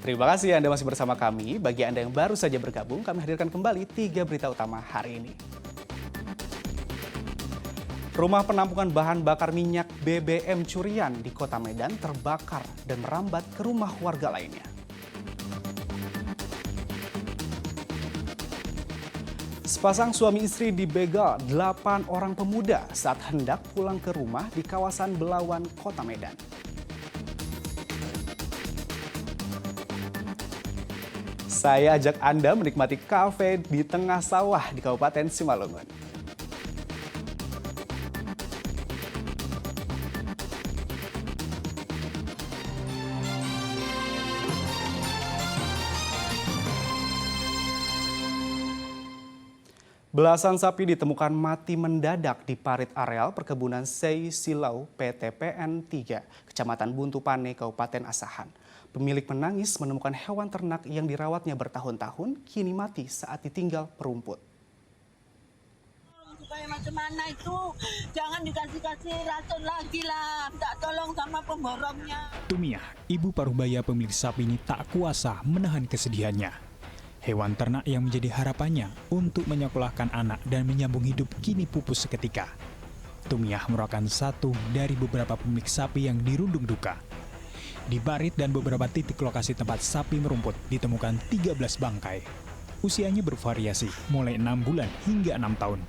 Terima kasih Anda masih bersama kami. Bagi Anda yang baru saja bergabung, kami hadirkan kembali 3 berita utama hari ini. Rumah penampungan bahan bakar minyak BBM curian di Kota Medan terbakar dan merambat ke rumah warga lainnya. Sepasang suami istri dibegal 8 orang pemuda saat hendak pulang ke rumah di kawasan Belawan, Kota Medan. Saya ajak Anda menikmati kafe di tengah sawah di Kabupaten Simalungun. Belasan sapi ditemukan mati mendadak di parit areal perkebunan Sei Silau PTPN 3, Kecamatan Buntu Pane, Kabupaten Asahan. Pemilik menangis menemukan hewan ternak yang dirawatnya bertahun-tahun kini mati saat ditinggal perumput. Supaya macam mana itu, jangan dikasih racun lagi lah, minta tolong sama pemborongnya. Tumiah, ibu paruh baya pemilik sapi ini tak kuasa menahan kesedihannya. Hewan ternak yang menjadi harapannya untuk menyekolahkan anak dan menyambung hidup kini pupus seketika. Tumiah merupakan satu dari beberapa pemilik sapi yang dirundung duka. Di parit dan beberapa titik lokasi tempat sapi merumput ditemukan 13 bangkai. Usianya bervariasi, mulai 6 bulan hingga 6 tahun.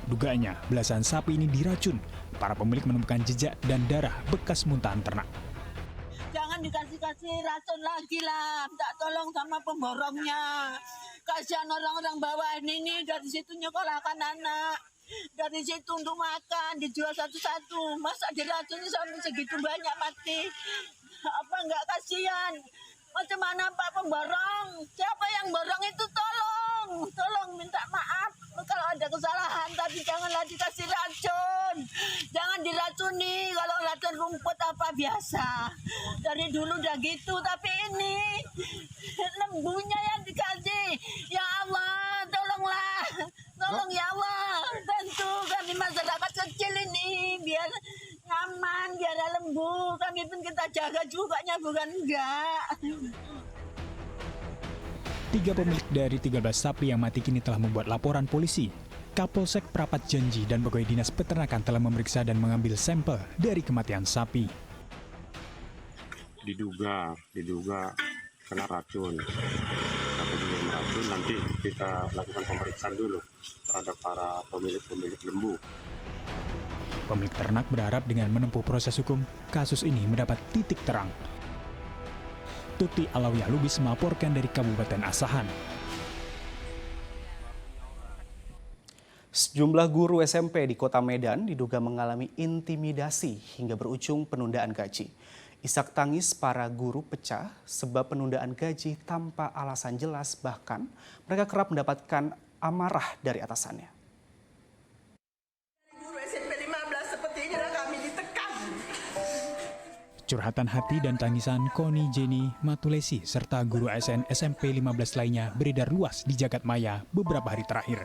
Dugaannya, belasan sapi ini diracun. Para pemilik menemukan jejak dan darah bekas muntahan ternak. Jangan dikasih racun lagi lah, minta tolong sama pemborongnya. Kasihan orang-orang bawah ini dari situ nyekolahkan anak. Dari situ untuk makan, dijual satu-satu. Masa diracuni sampai segitu banyak mati? Apa enggak kasihan? Macam mana Pak Pemborong? Siapa yang borong itu tolong minta maaf kalau ada kesalahan, tapi janganlah dikasih racun. Jangan diracuni, kalau racun rumput apa biasa. Dari dulu udah gitu, tapi ini lembunya yang dikasih. Ya Allah, tolonglah. Tolong ya Allah, bantu kami masyarakat kecil ini biar aman, biar lembu. Kami pun kita jaga juga, bukan enggak. 3 pemilik dari 13 sapi yang mati kini telah membuat laporan polisi. Kapolsek Prapat Janji dan pegawai dinas peternakan telah memeriksa dan mengambil sampel dari kematian sapi. Diduga kena racun. Apabila racun nanti kita lakukan pemeriksaan dulu terhadap para pemilik lembu. Pemilik ternak berharap dengan menempuh proses hukum, kasus ini mendapat titik terang. Tuti Alawiyah Lubis melaporkan dari Kabupaten Asahan. Sejumlah guru SMP di Kota Medan diduga mengalami intimidasi hingga berujung penundaan gaji. Isak tangis para guru pecah sebab penundaan gaji tanpa alasan jelas, bahkan mereka kerap mendapatkan amarah dari atasannya. Guru SMP 15 seperti inilah kami ditekan. Curhatan hati dan tangisan Koni Jenny Matulesi serta guru ASN SMP 15 lainnya beredar luas di jagat maya beberapa hari terakhir.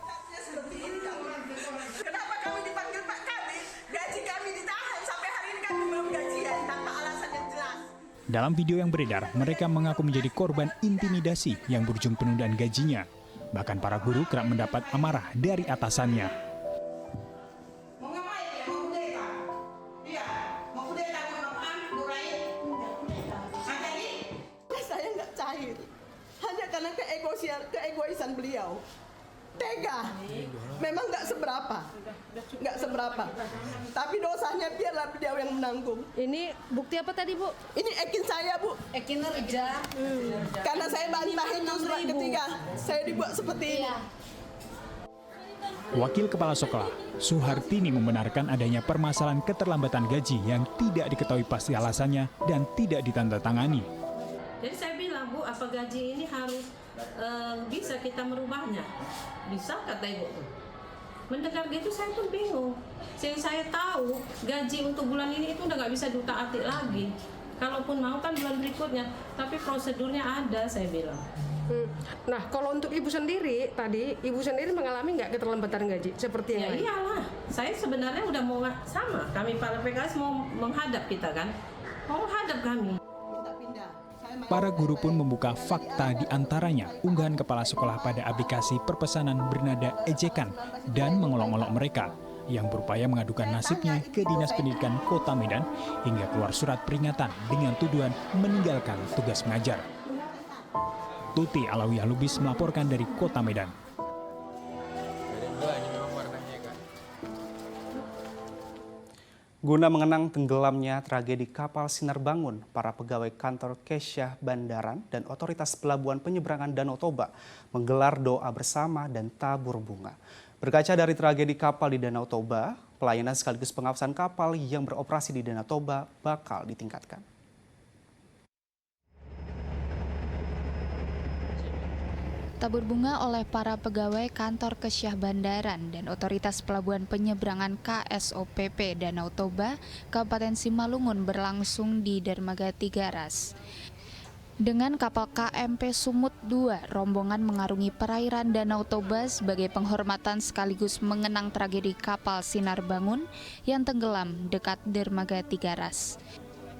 Kenapa kami dipanggil Pak Kadis? Gaji kami ditahan sampai hari ini kami belum gajian tanpa alasan yang jelas. Dalam video yang beredar, mereka mengaku menjadi korban intimidasi yang berujung penundaan gajinya. Bahkan para guru kerap mendapat amarah dari atasannya. Saya nggak cair, hanya karena keegoisan beliau. Tega, memang nggak seberapa. Tapi dosanya biarlah beliau yang menanggung. Ini bukti apa tadi, Bu? Ini ekin saya, Bu. Ekin kerja. Karena saya bantahin itu surat ketiga, saya dibuat seperti ini. Wakil Kepala Sekolah, Suhartini membenarkan adanya permasalahan keterlambatan gaji yang tidak diketahui pasti alasannya dan tidak ditandatangani. Jadi saya bilang, Bu, apa gaji ini harus bisa kita merubahnya? Bisa, kata Ibu tuh. Mendengar gitu saya pun bingung. Saya tahu gaji untuk bulan ini itu udah nggak bisa diutak-atik lagi. Kalaupun mau kan bulan berikutnya, tapi prosedurnya ada, saya bilang. Nah, kalau untuk Ibu sendiri, tadi Ibu sendiri mengalami nggak keterlambatan gaji seperti yang Ya lain? iyalah, saya sebenarnya udah mau sama. Kami para PKS mau menghadap kita kan, mau menghadap kami. Minta pindah. Saya main para guru pun membuka fakta di antaranya unggahan kepala sekolah pada aplikasi perpesanan bernada ejekan dan mengolok-olok mereka yang berupaya mengadukan nasibnya ke Dinas Pendidikan Kota Medan hingga keluar surat peringatan dengan tuduhan meninggalkan tugas mengajar. Tuti Alawiyah Lubis melaporkan dari Kota Medan. Guna mengenang tenggelamnya tragedi kapal Sinar Bangun, para pegawai kantor Kesyah Bandaran dan Otoritas Pelabuhan Penyeberangan Danau Toba menggelar doa bersama dan tabur bunga. Berkaca dari tragedi kapal di Danau Toba, pelayanan sekaligus pengawasan kapal yang beroperasi di Danau Toba bakal ditingkatkan. Tabur bunga oleh para pegawai kantor Kesyah Bandaran dan Otoritas Pelabuhan Penyeberangan KSOPP Danau Toba, Kabupaten Simalungun berlangsung di Dermaga Tigaras. Dengan kapal KMP Sumut 2, rombongan mengarungi perairan Danau Toba sebagai penghormatan sekaligus mengenang tragedi kapal Sinar Bangun yang tenggelam dekat Dermaga Tigaras.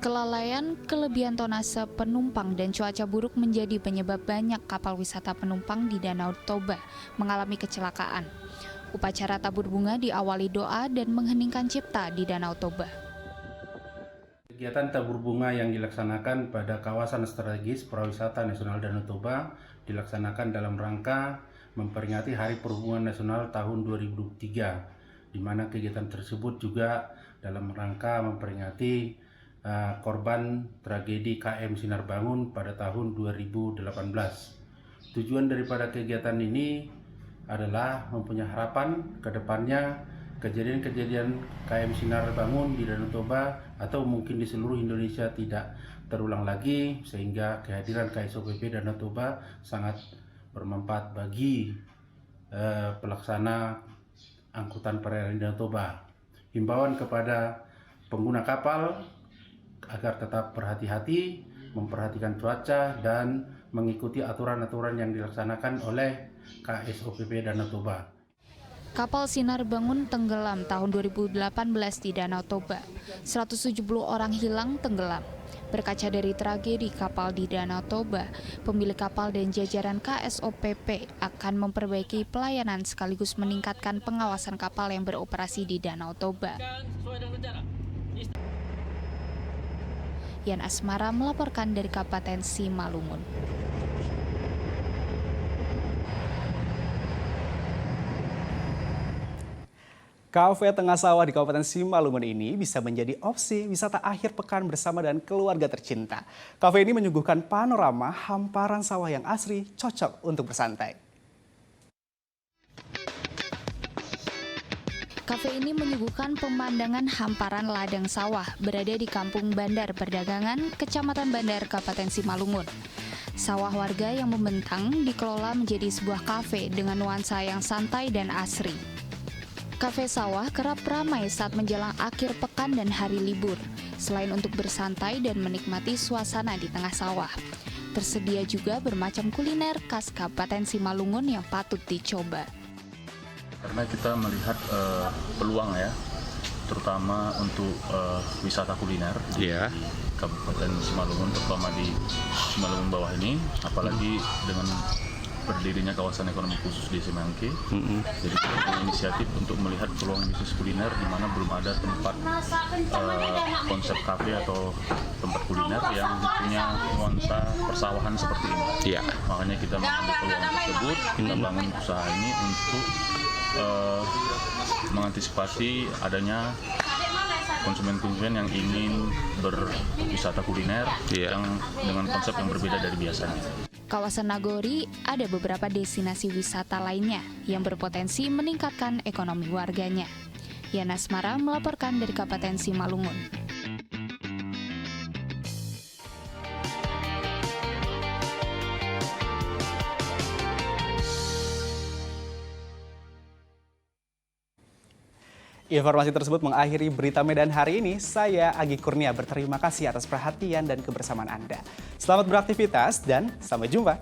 Kelalaian, kelebihan tonase penumpang dan cuaca buruk menjadi penyebab banyak kapal wisata penumpang di Danau Toba mengalami kecelakaan. Upacara tabur bunga diawali doa dan mengheningkan cipta di Danau Toba. Kegiatan tabur bunga yang dilaksanakan pada kawasan strategis Pariwisata Nasional Danau Toba dilaksanakan dalam rangka memperingati Hari Perhubungan Nasional tahun 2023, di mana kegiatan tersebut juga dalam rangka memperingati korban tragedi KM Sinar Bangun pada tahun 2018. Tujuan daripada kegiatan ini adalah mempunyai harapan ke depannya kejadian-kejadian KM Sinar Bangun di Danau Toba atau mungkin di seluruh Indonesia tidak terulang lagi, sehingga kehadiran KSOPP Danau Toba sangat bermanfaat bagi pelaksana angkutan perairan Danau Toba. Himbauan kepada pengguna kapal agar tetap berhati-hati, memperhatikan cuaca, dan mengikuti aturan-aturan yang dilaksanakan oleh KSOPP Danau Toba. Kapal Sinar Bangun tenggelam tahun 2018 di Danau Toba. 170 orang hilang tenggelam. Berkaca dari tragedi kapal di Danau Toba, pemilik kapal dan jajaran KSOPP akan memperbaiki pelayanan sekaligus meningkatkan pengawasan kapal yang beroperasi di Danau Toba. Yan Asmara melaporkan dari Kabupaten Simalungun. Kafe Tengah Sawah di Kabupaten Simalungun ini bisa menjadi opsi wisata akhir pekan bersama dan keluarga tercinta. Kafe ini menyuguhkan panorama hamparan sawah yang asri, cocok untuk bersantai. Kafe ini menyuguhkan pemandangan hamparan ladang sawah berada di Kampung Bandar Perdagangan, Kecamatan Bandar, Kabupaten Simalungun. Sawah warga yang membentang dikelola menjadi sebuah kafe dengan nuansa yang santai dan asri. Kafe sawah kerap ramai saat menjelang akhir pekan dan hari libur, selain untuk bersantai dan menikmati suasana di tengah sawah. Tersedia juga bermacam kuliner khas Kabupaten Simalungun yang patut dicoba. Karena kita melihat peluang ya, terutama untuk wisata kuliner di Kabupaten Simalungun, terutama di Simalungun bawah ini, apalagi dengan berdirinya kawasan ekonomi khusus di Semangke. Jadi kita punya inisiatif untuk melihat peluang bisnis kuliner di mana belum ada tempat konsep kafe atau tempat kuliner yang punya nuansa persawahan seperti ini. Makanya kita mengambil peluang tersebut, kita bangun usaha ini untuk mengantisipasi adanya konsumen-konsumen yang ingin berwisata kuliner yang dengan konsep yang berbeda dari biasanya. Kawasan Nagori ada beberapa destinasi wisata lainnya yang berpotensi meningkatkan ekonomi warganya. Yan Asmara melaporkan dari Kabupaten Simalungun. Informasi tersebut mengakhiri berita Medan hari ini. Saya Agi Kurnia berterima kasih atas perhatian dan kebersamaan Anda. Selamat beraktivitas dan sampai jumpa.